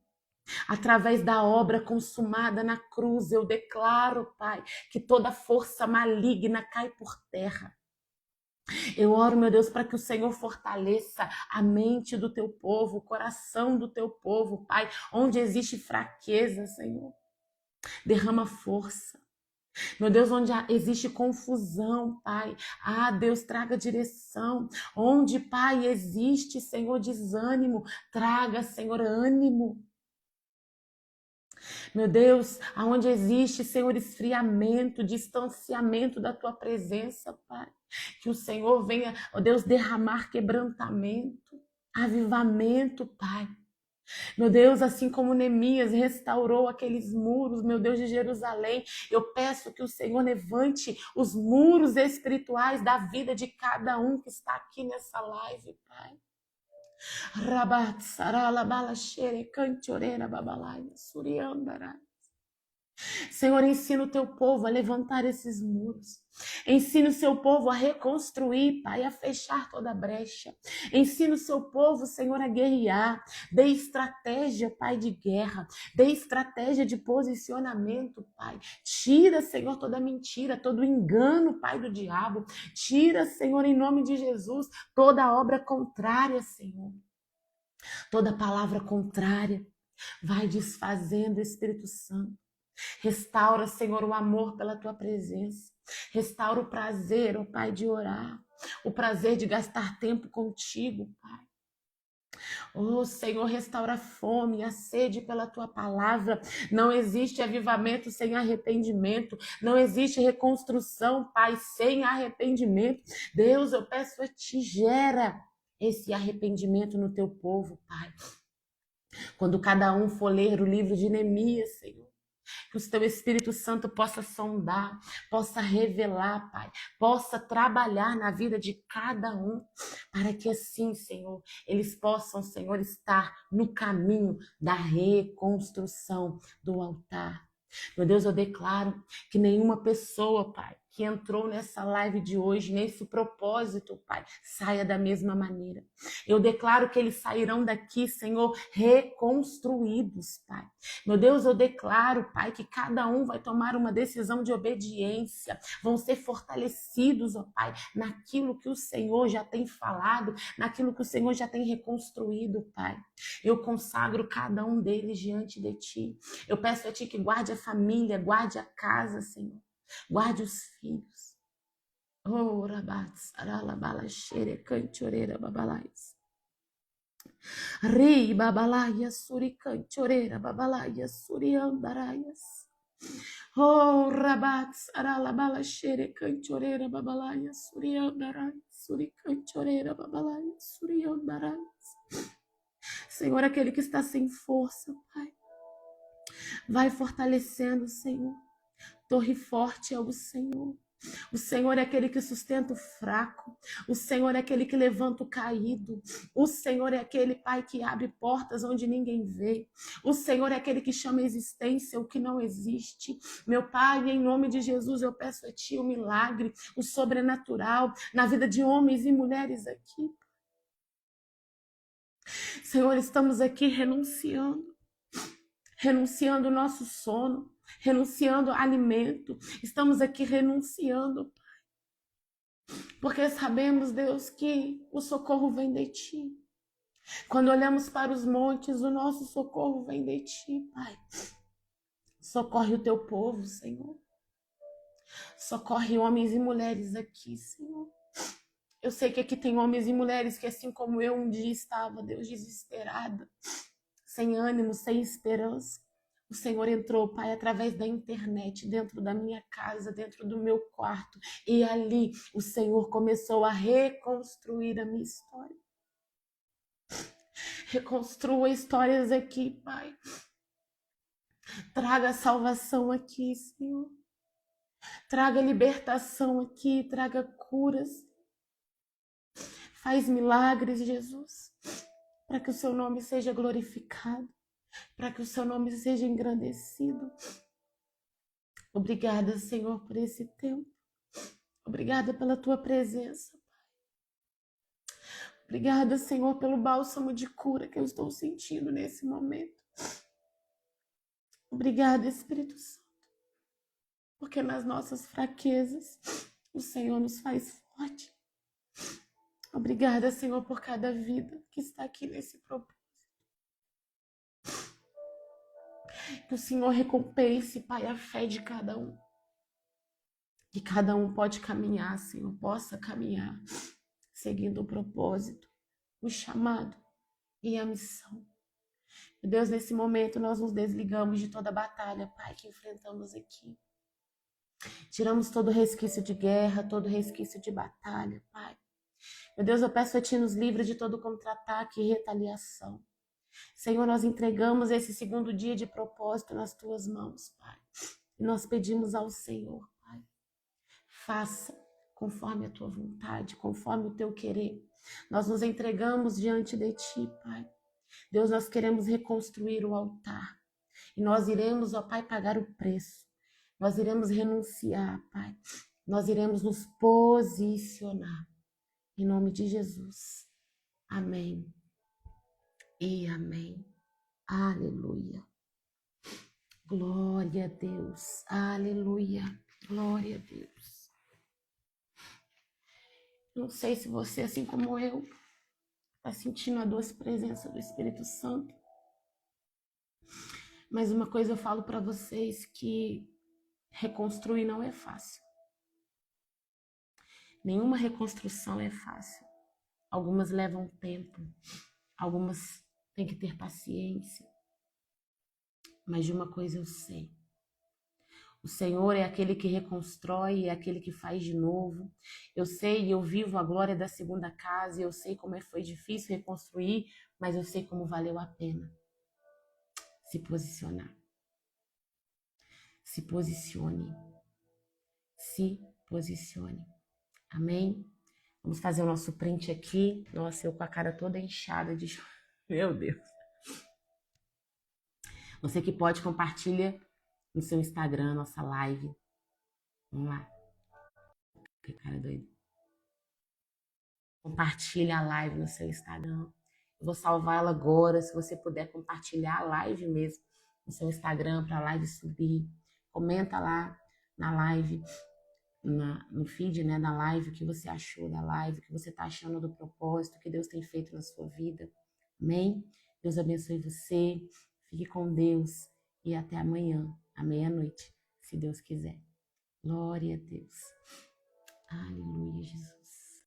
através da obra consumada na cruz, eu declaro, Pai, que toda força maligna cai por terra. Eu oro, meu Deus, para que o Senhor fortaleça a mente do teu povo, o coração do teu povo, Pai, onde existe fraqueza, Senhor. Derrama força. Meu Deus, onde existe confusão, Pai. Ah, Deus, traga direção. Onde, Pai, existe, Senhor, desânimo, traga, Senhor, ânimo. Meu Deus, aonde existe, Senhor, esfriamento, distanciamento da tua presença, Pai. Que o Senhor venha, ó Deus, derramar quebrantamento, avivamento, Pai. Meu Deus, assim como Neemias restaurou aqueles muros, meu Deus, de Jerusalém, eu peço que o Senhor levante os muros espirituais da vida de cada um que está aqui nessa live, Pai. Rabat, sarala, bala, xere, cante, orena, babalaia, suriandara. Senhor, ensina o teu povo a levantar esses muros. Ensina o seu povo a reconstruir, Pai, a fechar toda a brecha. Ensina o seu povo, Senhor, a guerrear. Dê estratégia, Pai, de guerra. Dê estratégia de posicionamento, Pai. Tira, Senhor, toda mentira, todo engano, Pai, do diabo. Tira, Senhor, em nome de Jesus, toda obra contrária, Senhor. Toda palavra contrária. Vai desfazendo, Espírito Santo. Restaura, Senhor, o amor pela tua presença. Restaura o prazer, ó Pai, de orar. O prazer de gastar tempo contigo, Pai. Oh, Senhor, restaura a fome, a sede pela tua palavra. Não existe avivamento sem arrependimento. Não existe reconstrução, Pai, sem arrependimento. Deus, eu peço a ti, gera esse arrependimento no teu povo, Pai. Quando cada um for ler o livro de Neemias, Senhor, que o teu Espírito Santo possa sondar, possa revelar, Pai, possa trabalhar na vida de cada um, para que assim, Senhor, eles possam, Senhor, estar no caminho da reconstrução do altar. Meu Deus, eu declaro que nenhuma pessoa, Pai, que entrou nessa live de hoje, nesse propósito, Pai, saia da mesma maneira. Eu declaro que eles sairão daqui, Senhor, reconstruídos, Pai. Meu Deus, eu declaro, Pai, que cada um vai tomar uma decisão de obediência, vão ser fortalecidos, ó Pai, naquilo que o Senhor já tem falado, naquilo que o Senhor já tem reconstruído, Pai. Eu consagro cada um deles diante de Ti. Eu peço a Ti que guarde a família, guarde a casa, Senhor. Guarde os filhos. Oh, rabatz, aralabala, xere, cante, orera, babalais. Ri, babalaia, suri, cante, orera, babalaia, suri, andaraias. Oh, rabatz, aralabala, xere, cante, orera, babalaia, suri, andaraias. Suri, cante, orera, babalaia, suri, andaraias. Senhor, aquele que está sem força, Pai, vai fortalecendo, Senhor. Torre forte é o Senhor. O Senhor é aquele que sustenta o fraco. O Senhor é aquele que levanta o caído. O Senhor é aquele, Pai, que abre portas onde ninguém vê. O Senhor é aquele que chama a existência o que não existe. Meu Pai, em nome de Jesus, eu peço a Ti o milagre, o sobrenatural na vida de homens e mulheres aqui. Senhor, estamos aqui renunciando o nosso sono, renunciando ao alimento. Estamos aqui renunciando, Pai, porque sabemos, Deus, que o socorro vem de Ti. Quando olhamos para os montes, o nosso socorro vem de Ti, Pai. Socorre o Teu povo, Senhor. Socorre homens e mulheres aqui, Senhor. Eu sei que aqui tem homens e mulheres que, assim como eu um dia estava, Deus, desesperada, sem ânimo, sem esperança. O Senhor entrou, Pai, através da internet, dentro da minha casa, dentro do meu quarto. E ali o Senhor começou a reconstruir a minha história. Reconstrua histórias aqui, Pai. Traga salvação aqui, Senhor. Traga libertação aqui, traga curas. Faz milagres, Jesus, para que o seu nome seja glorificado, para que o seu nome seja engrandecido. Obrigada, Senhor, por esse tempo. Obrigada pela tua presença, Pai. Obrigada, Senhor, pelo bálsamo de cura que eu estou sentindo nesse momento. Obrigada, Espírito Santo, porque nas nossas fraquezas o Senhor nos faz forte. Obrigada, Senhor, por cada vida que está aqui nesse propósito. Que o Senhor recompense, Pai, a fé de cada um. que cada um pode caminhar, Senhor, possa caminhar, seguindo o propósito, o chamado e a missão. Meu Deus, nesse momento nós nos desligamos de toda a batalha, Pai, que enfrentamos aqui. Tiramos todo resquício de guerra, todo resquício de batalha, Pai. Meu Deus, eu peço a Ti, nos livre de todo contra-ataque e retaliação. Senhor, nós entregamos esse segundo dia de propósito nas Tuas mãos, Pai. E nós pedimos ao Senhor, Pai, faça conforme a Tua vontade, conforme o Teu querer. Nós nos entregamos diante de Ti, Pai. Deus, nós queremos reconstruir o altar. E nós iremos, ó Pai, pagar o preço. Nós iremos renunciar, Pai. Nós iremos nos posicionar. Em nome de Jesus. Amém. E amém. Aleluia. Glória a Deus. Aleluia. Glória a Deus. Não sei se você, assim como eu, está sentindo a doce presença do Espírito Santo. Mas uma coisa eu falo para vocês, que reconstruir não é fácil. Nenhuma reconstrução é fácil. Algumas levam tempo. Algumas têm que ter paciência. Mas de uma coisa eu sei. O Senhor é aquele que reconstrói, é aquele que faz de novo. Eu sei e eu vivo a glória da segunda casa, e eu sei como foi difícil reconstruir, mas eu sei como valeu a pena. Se posicionar. Se posicione. Se posicione. Amém? Vamos fazer o nosso print aqui. Nossa, eu com a cara toda inchada de... Meu Deus. Você que pode, compartilha no seu Instagram, nossa live. Vamos lá. Que cara doido. Compartilha a live no seu Instagram. Eu vou salvar ela agora. Se você puder compartilhar a live mesmo no seu Instagram para a live subir. Comenta lá na live, no feed, né, da live, o que você achou da live, o que você está achando do propósito que Deus tem feito na sua vida. Amém? Deus abençoe você. Fique com Deus e até amanhã, à meia-noite, se Deus quiser. Glória a Deus. Aleluia, Jesus.